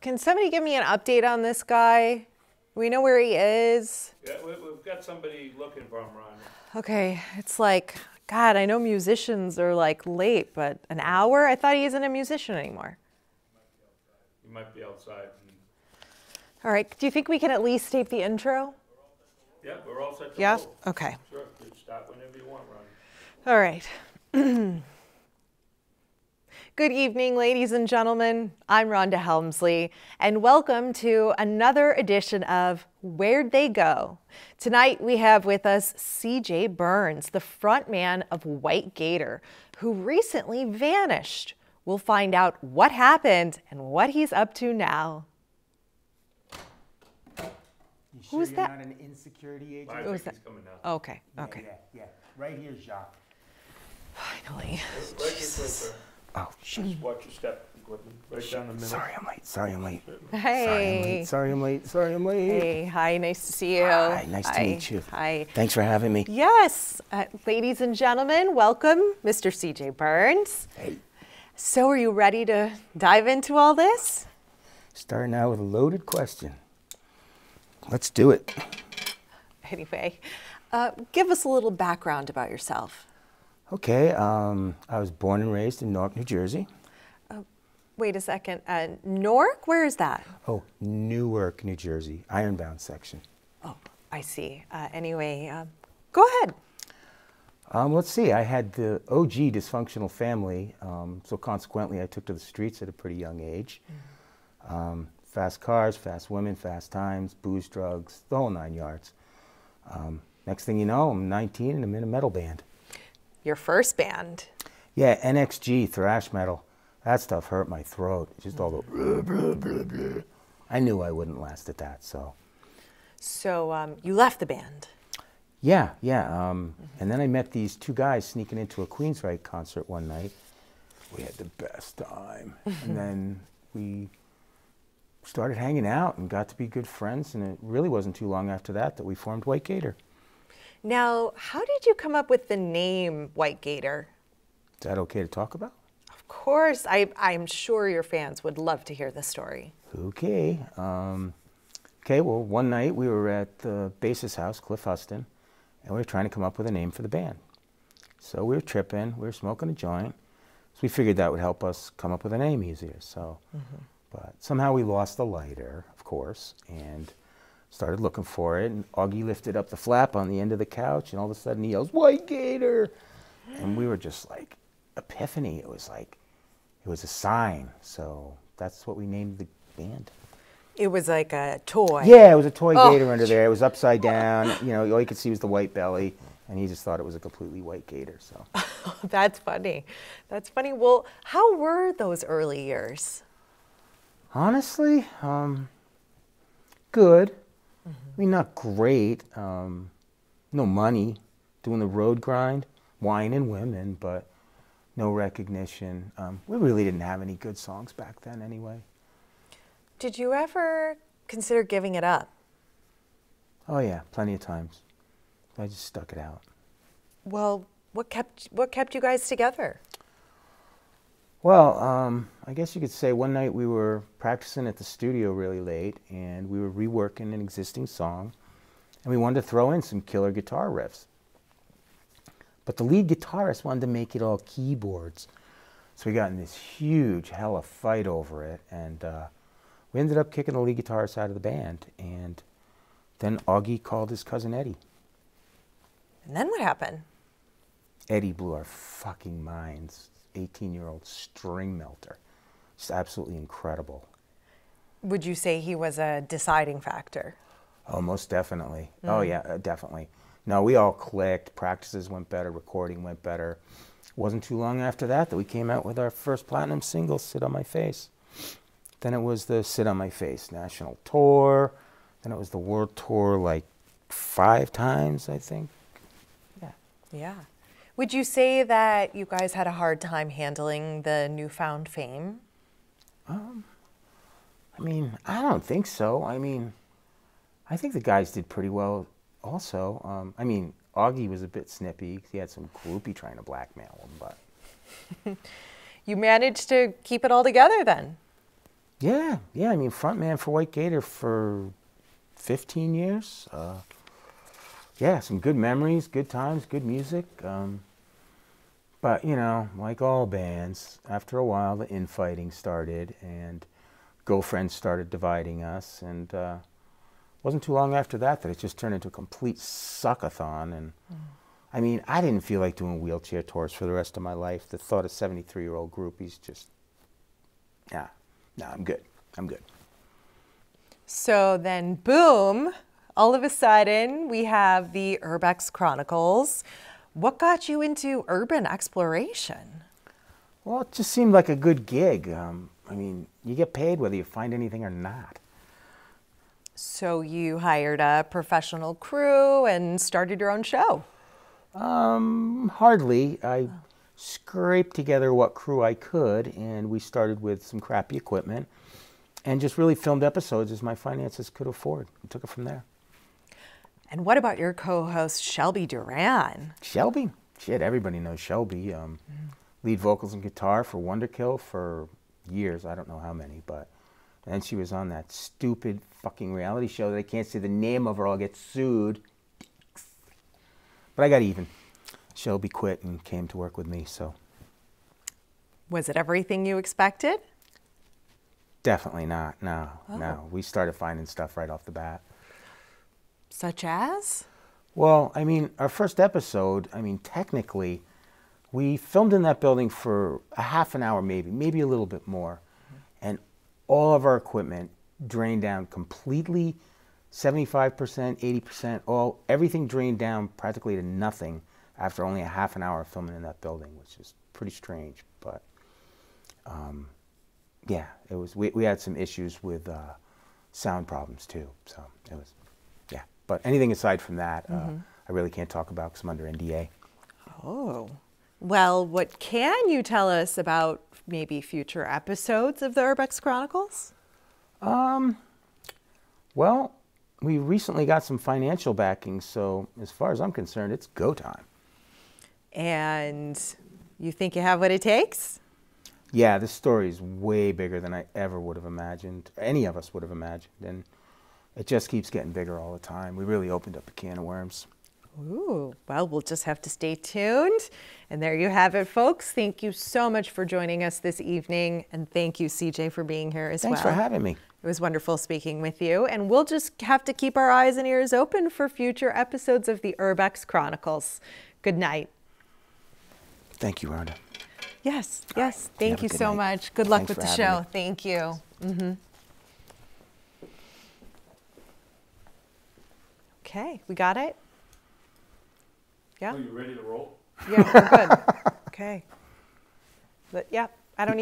Can somebody give me an update on this guy? We know where he is. Yeah, we've got somebody looking for him, Ron. Okay, it's like, God, I know musicians are like late, but an hour? I thought he isn't a musician anymore. He might be outside. All right, do you think we can at least tape the intro? Yeah, we're all set to Yeah? roll. Okay. Sure, you can start whenever you want, Ron. All right. Good evening, ladies and gentlemen. I'm Rhonda Helmsley, and welcome to another edition of Where'd They Go? Tonight we have with us CJ Burns, the frontman of White Gator, who recently vanished. We'll find out what happened and what he's up to now. You sure Who's you're that? not an insecurity agent? I Who's think he's that? coming now. Okay, okay. Yeah. Right here, Jacques. Finally. Right here, Oh, shit. just watch your step. Right down the middle. Sorry I'm late. Sorry I'm late. Hey. Sorry I'm late. Sorry I'm late. Hey, hi, nice to see you. Hi, nice to meet you. Hi. Thanks for having me. Yes, ladies and gentlemen, welcome, Mr. CJ Burns. Hey. So are you ready to dive into all this? Starting out with a loaded question. Let's do it. Anyway, give us a little background about yourself. Okay, I was born and raised in Newark, New Jersey. Wait a second, Newark, where is that? Oh, Newark, New Jersey, Ironbound section. Oh, I see. Anyway, go ahead. Let's see, I had the OG dysfunctional family, so consequently I took to the streets at a pretty young age. Fast cars, fast women, fast times, booze, drugs, the whole 9 yards. Next thing you know, I'm 19 and I'm in a metal band. Your first band. Yeah, NXG, thrash metal. That stuff hurt my throat. Just all the blah, blah, blah, blah. I knew I wouldn't last at that, so. So you left the band. Yeah. And then I met these two guys sneaking into a Queensryche concert one night. We had the best time. And then we started hanging out and got to be good friends, and it really wasn't too long after that we formed White Gator. Now, how did you come up with the name White Gator? Is that okay to talk about? Of course, I'm sure your fans would love to hear the story. Okay. Okay, well, one night we were at the bassist house, Cliff Huston, and we were trying to come up with a name for the band. So we were tripping, we were smoking a joint, so we figured that would help us come up with a name easier. So, but somehow we lost the lighter, of course, and started looking for it, and Augie lifted up the flap on the end of the couch, and all of a sudden he yells, "White Gator!" And we were just like, epiphany. It was like, it was a sign. So that's what we named the band. It was like a toy. Yeah, it was a toy gator under there. It was upside down. You know, all you could see was the white belly, and he just thought it was a completely white gator. So That's funny. That's funny. Well, how were those early years? honestly, good. I mean, not great. No money, doing the road grind, wine and women, but no recognition. We really didn't have any good songs back then anyway. Did you ever consider giving it up? Oh yeah, plenty of times. I just stuck it out. Well, what kept you guys together? Well, I guess you could say one night we were practicing at the studio really late, and we were reworking an existing song, and we wanted to throw in some killer guitar riffs. But the lead guitarist wanted to make it all keyboards. So we got in this huge hella fight over it, and we ended up kicking the lead guitarist out of the band, and then Augie called his cousin Eddie. And then what happened? Eddie blew our fucking minds. 18-year-old string melter. Just absolutely incredible. Would you say he was a deciding factor? Oh, most definitely. Oh, yeah, definitely. No, we all clicked. Practices went better. Recording went better. Wasn't too long after that we came out with our first platinum single, Sit on My Face. Then it was the Sit on My Face national tour. Then it was the world tour like 5 times, I think. Yeah. Yeah. Would you say that you guys had a hard time handling the newfound fame? I mean, I don't think so. I mean, I think the guys did pretty well also. I mean, Augie was a bit snippy. He had some groupie trying to blackmail him, but... You managed to keep it all together then? Yeah, I mean, frontman for White Gator for 15 years. Yeah, some good memories, good times, good music. But, you know, like all bands, after a while the infighting started and girlfriends started dividing us. And wasn't too long after that it just turned into a complete suckathon. And I mean, I didn't feel like doing wheelchair tours for the rest of my life. The thought of 73-year-old groupies just, yeah, no, I'm good. I'm good. So then, boom, all of a sudden, we have the Urbex Chronicles. What got you into urban exploration? Well, it just seemed like a good gig. I mean, you get paid whether you find anything or not. So you hired a professional crew and started your own show? Hardly. I scraped together what crew I could, and we started with some crappy equipment and just really filmed episodes as my finances could afford and took it from there. And what about your co-host, Shelby Duran? Shelby? Shit, everybody knows Shelby. Lead vocals and guitar for Wonderkill for years. I don't know how many, but and then she was on that stupid fucking reality show that I can't say the name of or I'll get sued. But I got even. Shelby quit and came to work with me, so. Was it everything you expected? Definitely not, no. We started finding stuff right off the bat. Such as? Well, I mean, our first episode, I mean, technically, we filmed in that building for a half an hour maybe a little bit more. And all of our equipment drained down completely, 75%, 80%, everything drained down practically to nothing after only a half an hour of filming in that building, which is pretty strange. But yeah, it was. We had some issues with sound problems too, so it was, yeah. But anything aside from that, I really can't talk about because I'm under NDA. Oh, well, what can you tell us about maybe future episodes of the Urbex Chronicles? Well, we recently got some financial backing, so as far as I'm concerned, it's go time. And you think you have what it takes? Yeah, this story is way bigger than I ever would have imagined, any of us would have imagined, and it just keeps getting bigger all the time. We really opened up a can of worms. Ooh, well, we'll just have to stay tuned. And there you have it, folks. Thank you so much for joining us this evening. And thank you, CJ, for being here as well. Thanks for having me. It was wonderful speaking with you. And we'll just have to keep our eyes and ears open for future episodes of the Urbex Chronicles. Good night. Thank you, Rhonda. Yes, yes. Thank you good so night. much. Good luck Thanks with for the having show. me. Thank you. Okay, we got it? Yeah? Are you ready to roll? Yeah, we're good. Okay. But yeah, I don't need